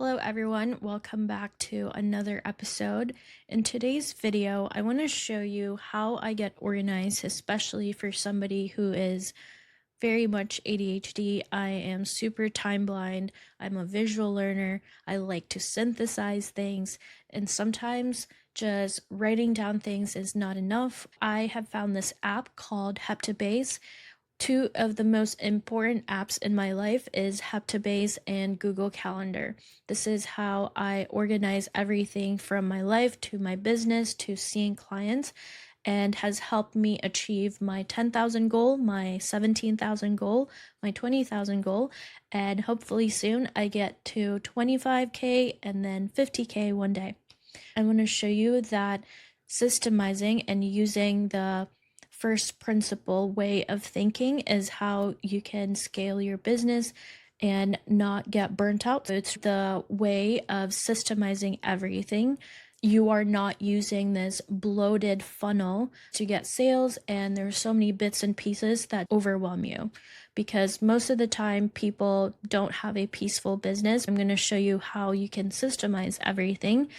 Hello everyone, welcome back to another episode. In today's video, I want to show you how I get organized, especially for somebody who is very much ADHD. I am super time blind. I'm a visual learner. I like to synthesize things, and sometimes just writing down things is not enough. I have found this app called Heptabase. Two of the most important apps in my life is Heptabase and Google Calendar. This is how I organize everything from my life to my business to seeing clients, and has helped me achieve my 10,000 goal, my 17,000 goal, my 20,000 goal, and hopefully soon I get to 25K and then 50K one day. I want to show you that systemizing and using the first principle way of thinking is how you can scale your business and not get burnt out. It's the way of systemizing everything. You are not using this bloated funnel to get sales, and there's so many bits and pieces that overwhelm you because most of the time people don't have a peaceful business. I'm going to show you how you can systemize everything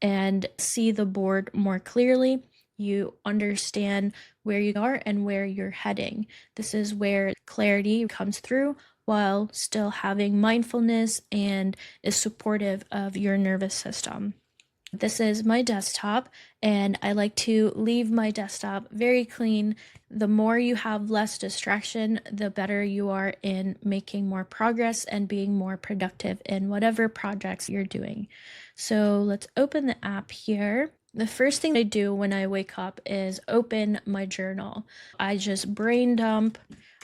and see the board more clearly. You understand where you are and where you're heading. This is where clarity comes through while still having mindfulness and is supportive of your nervous system. This is my desktop, and I like to leave my desktop very clean. The more you have less distraction, the better you are in making more progress and being more productive in whatever projects you're doing. So let's open the app here. The first thing I do when I wake up is open my journal. I just brain dump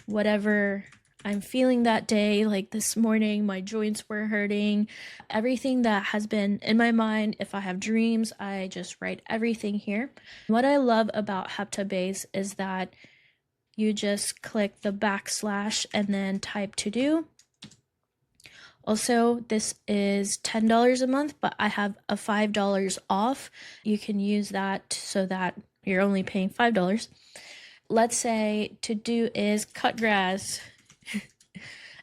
whatever I'm feeling that day. Like this morning, my joints were hurting. Everything that has been in my mind, if I have dreams, I just write everything here. What I love about Heptabase is that you just click the backslash and then type to do. Also, this is $10 a month, but I have a $5 off. You can use that so that you're only paying $5. Let's say to do is cut grass.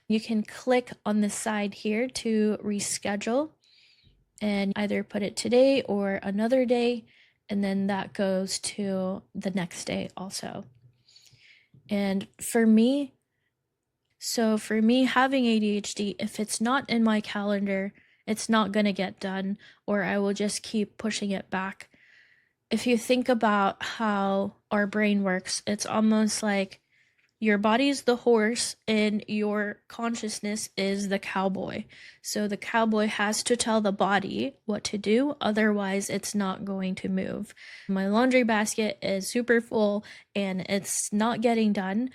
You can click on the side here to reschedule and either put it today or another day, and then that goes to the next day also. And for me, having ADHD, if it's not in my calendar, it's not going to get done, or I will just keep pushing it back. If you think about how our brain works, it's almost like your body's the horse and your consciousness is the cowboy. So the cowboy has to tell the body what to do, otherwise it's not going to move. My laundry basket is super full and it's not getting done.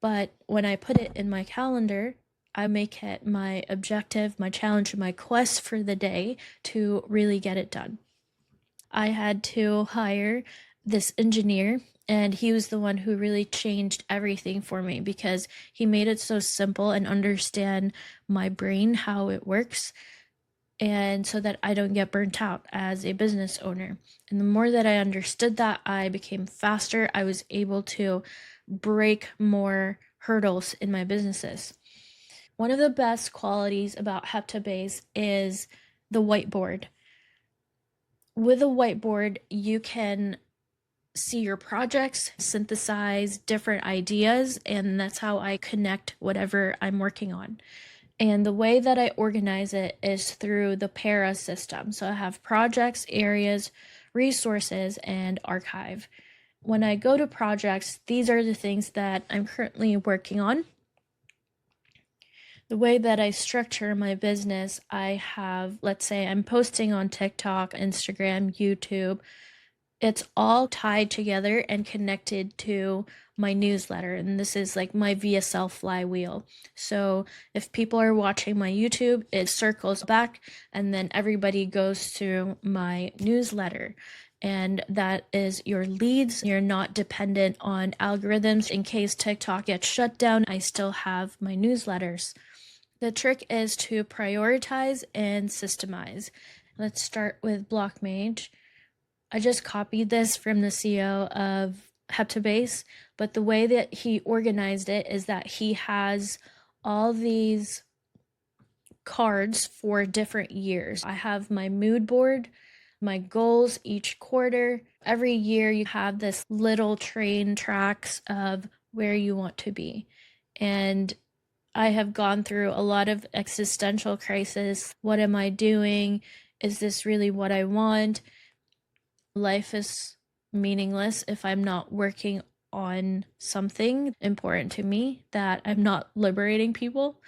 But when I put it in my calendar, I make it my objective, my challenge, my quest for the day to really get it done. I had to hire this engineer, and he was the one who really changed everything for me because he made it so simple and understand my brain, how it works, and so that I don't get burnt out as a business owner. And the more that I understood that, I became faster. I was able to break more hurdles in my businesses. One of the best qualities about Heptabase is the whiteboard. With a whiteboard, you can see your projects, synthesize different ideas, and that's how I connect whatever I'm working on. And the way that I organize it is through the para system. So I have projects, areas, resources, and archive. When I go to projects, these are the things that I'm currently working on. The way that I structure my business, I have, let's say I'm posting on TikTok, Instagram, YouTube. It's all tied together and connected to my newsletter. And this is like my VSL flywheel. So if people are watching my YouTube, it circles back and then everybody goes through my newsletter. And that is your leads. You're not dependent on algorithms. In case TikTok gets shut down, I still have my newsletters. The trick is to prioritize and systemize. Let's start with Blockmage. I just copied this from the CEO of Heptabase, but the way that he organized it is that he has all these cards for different years. I have my mood board, my goals each quarter. Every year you have this little train tracks of where you want to be. And I have gone through a lot of existential crisis. What am I doing? Is this really what I want? Life is meaningless if I'm not working on something important to me, that I'm not liberating people.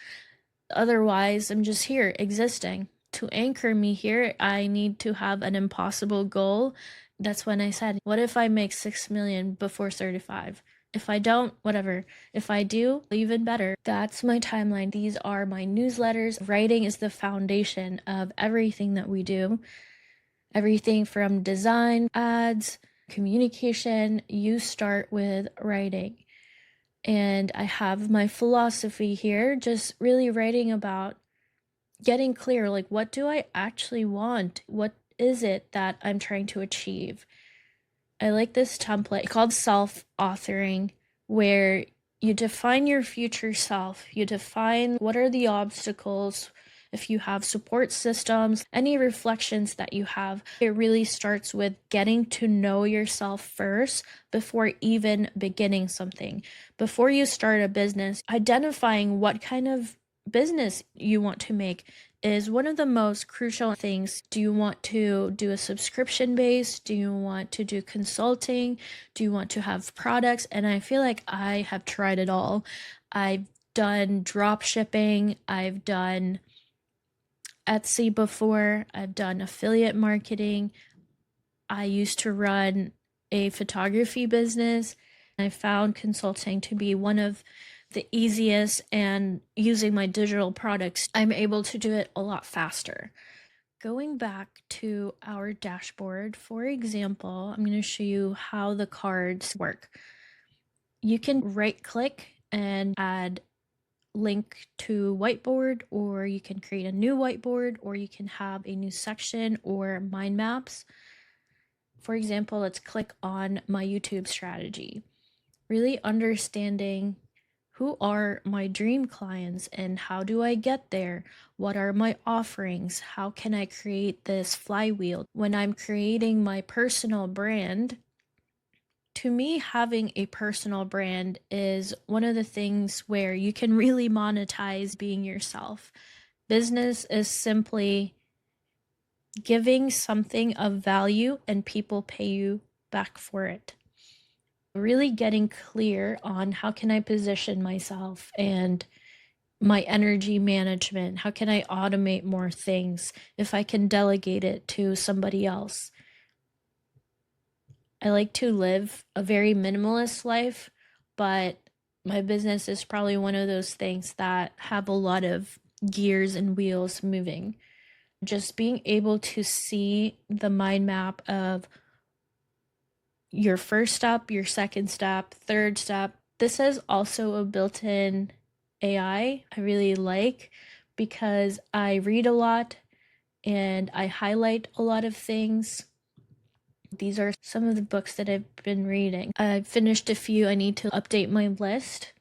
Otherwise, I'm just here existing. To anchor me here, I need to have an impossible goal. That's when I said, what if I make 6 million before 35? If I don't, whatever. If I do, even better. That's my timeline. These are my newsletters. Writing is the foundation of everything that we do. Everything from design, ads, communication, you start with writing. And I have my philosophy here, just really writing about getting clear, like, what do I actually want? What is it that I'm trying to achieve? I like this template called self-authoring, where you define your future self. You define what are the obstacles, if you have support systems, any reflections that you have. It really starts with getting to know yourself first before even beginning something. Before you start a business, identifying what kind of business you want to make is one of the most crucial things. Do you want to do a subscription base? Do you want to do consulting? Do you want to have products? And I feel like I have tried it all. I've done drop shipping. I've done Etsy before. I've done affiliate marketing. I used to run a photography business. I found consulting to be one of the easiest, and using my digital products, I'm able to do it a lot faster. Going back to our dashboard, for example, I'm going to show you how the cards work. You can right click and add link to whiteboard, or you can create a new whiteboard, or you can have a new section or mind maps. For example, let's click on my YouTube strategy. Really understanding who are my dream clients and how do I get there? What are my offerings? How can I create this flywheel? When I'm creating my personal brand, to me, having a personal brand is one of the things where you can really monetize being yourself. Business is simply giving something of value and people pay you back for it. Really getting clear on how can I position myself and my energy management. How can I automate more things if I can delegate it to somebody else? I like to live a very minimalist life, but my business is probably one of those things that have a lot of gears and wheels moving. Just being able to see the mind map of your first step, your second step, third step. This is also a built-in AI I really like, because I read a lot and I highlight a lot of things. These are some of the books that I've been reading. I've finished a few. I need to update my list.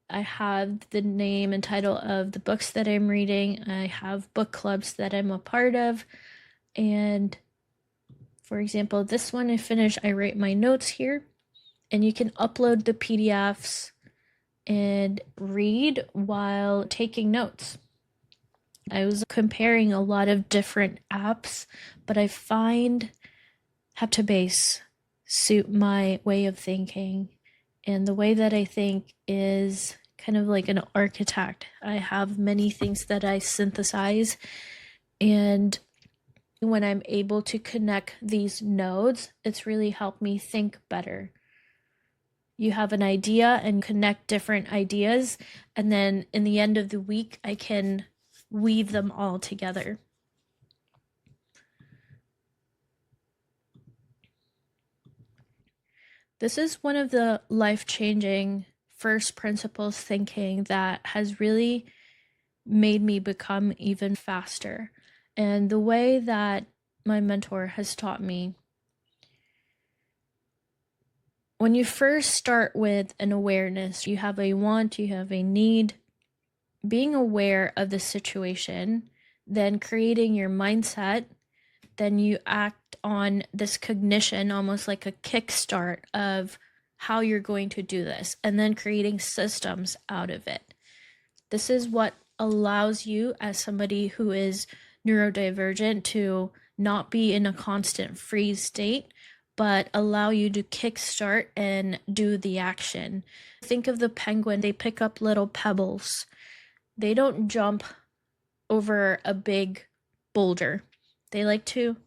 I have the name and title of the books that I'm reading. I have book clubs that I'm a part of. And for example, this one I finished, I write my notes here, and you can upload the PDFs and read while taking notes. I was comparing a lot of different apps, but I find Heptabase suit my way of thinking. And the way that I think is kind of like an architect. I have many things that I synthesize, and when I'm able to connect these nodes, it's really helped me think better. You have an idea and connect different ideas, and then in the end of the week, I can weave them all together. This is one of the life-changing first principles thinking that has really made me become even faster. And the way that my mentor has taught me, when you first start with an awareness, you have a want, you have a need, being aware of the situation, then creating your mindset, then you act on this cognition, almost like a kickstart of how you're going to do this, and then creating systems out of it. This is what allows you, as somebody who is neurodivergent, to not be in a constant freeze state, but allow you to kickstart and do the action. Think of the penguin, they pick up little pebbles. They don't jump over a big boulder. They like to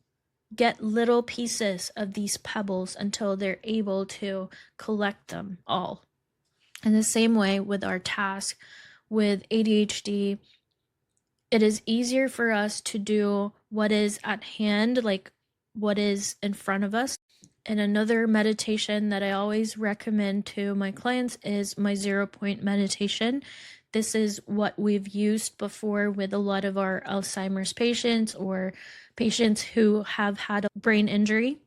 get little pieces of these pebbles until they're able to collect them all. In the same way with our task with ADHD, it is easier for us to do what is at hand, like what is in front of us. And another meditation that I always recommend to my clients is my 0 point meditation. This is what we've used before with a lot of our Alzheimer's patients or patients who have had a brain injury.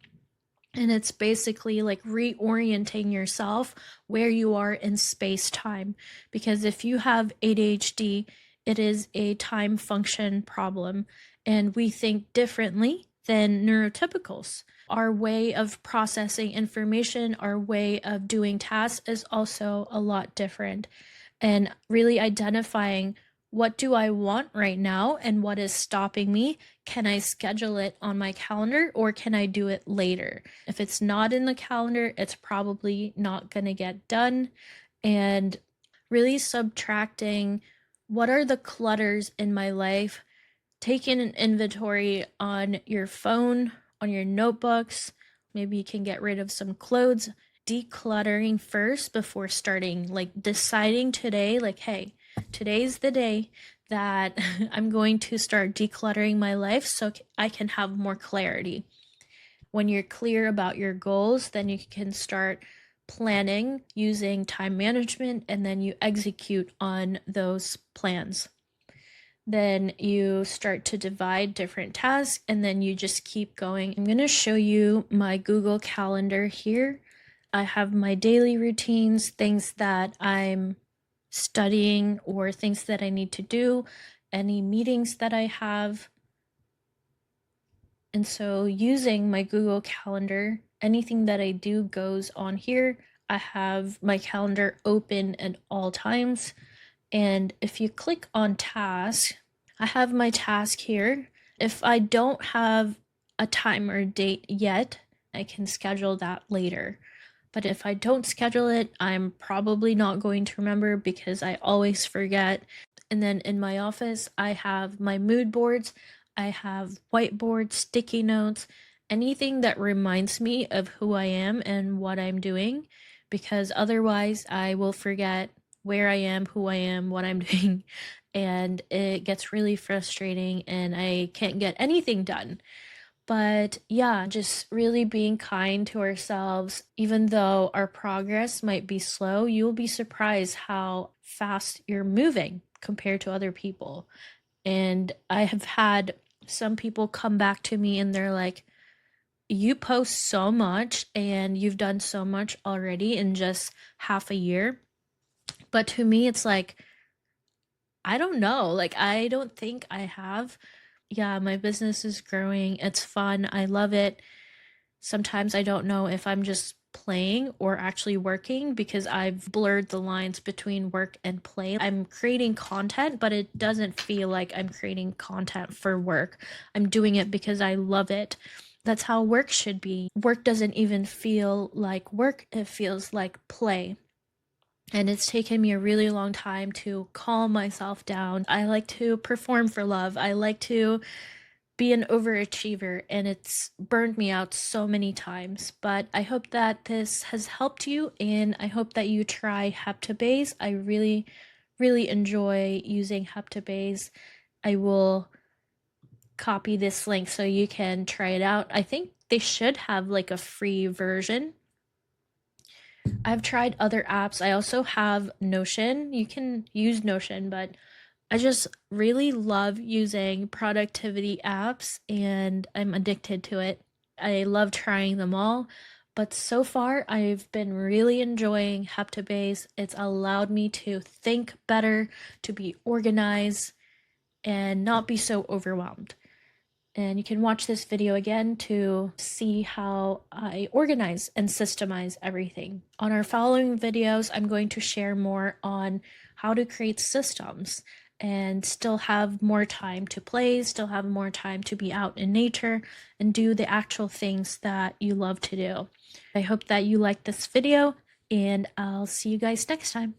And it's basically like reorienting yourself where you are in space time. Because if you have ADHD, it is a time function problem, and we think differently than neurotypicals. Our way of processing information, our way of doing tasks is also a lot different. And really identifying, what do I want right now and what is stopping me? Can I schedule it on my calendar or can I do it later? If it's not in the calendar, it's probably not going to get done. And really subtracting, what are the clutters in my life? Taking an inventory on your phone, on your notebooks. Maybe you can get rid of some clothes. Decluttering first before starting, like deciding today, like, hey, today's the day that I'm going to start decluttering my life so I can have more clarity. When you're clear about your goals, then you can start planning using time management, and then you execute on those plans. Then you start to divide different tasks, and then you just keep going. I'm going to show you my Google Calendar here. I have my daily routines, things that I'm studying or things that I need to do, any meetings that I have. And so using my Google Calendar, anything that I do goes on here. I have my calendar open at all times. And if you click on task, I have my task here. If I don't have a time or date yet, I can schedule that later. But if I don't schedule it, I'm probably not going to remember because I always forget. And then in my office, I have my mood boards, I have whiteboards, sticky notes, anything that reminds me of who I am and what I'm doing, because otherwise I will forget where I am, who I am, what I'm doing, and it gets really frustrating and I can't get anything done. But yeah, just really being kind to ourselves. Even though our progress might be slow, you'll be surprised how fast you're moving compared to other people. And I have had some people come back to me and they're like, you post so much and you've done so much already in just half a year. But to me, it's like, I don't know. Like, I don't think I have. Yeah, my business is growing. It's fun. I love it. Sometimes I don't know if I'm just playing or actually working because I've blurred the lines between work and play. I'm creating content, but it doesn't feel like I'm creating content for work. I'm doing it because I love it. That's how work should be. Work doesn't even feel like work, it feels like play. And it's taken me a really long time to calm myself down. I like to perform for love. I like to be an overachiever, and it's burned me out so many times. But I hope that this has helped you, and I hope that you try Heptabase. I really, really enjoy using Heptabase. I will copy this link so you can try it out. I think they should have like a free version. I've tried other apps. I also have Notion. You can use Notion, but I just really love using productivity apps and I'm addicted to it. I love trying them all, But so far, I've been really enjoying Heptabase. It's allowed me to think better, to be organized, and not be so overwhelmed. And you can watch this video again to see how I organize and systemize everything. On our following videos, I'm going to share more on how to create systems and still have more time to play, still have more time to be out in nature and do the actual things that you love to do. I hope that you liked this video, and I'll see you guys next time.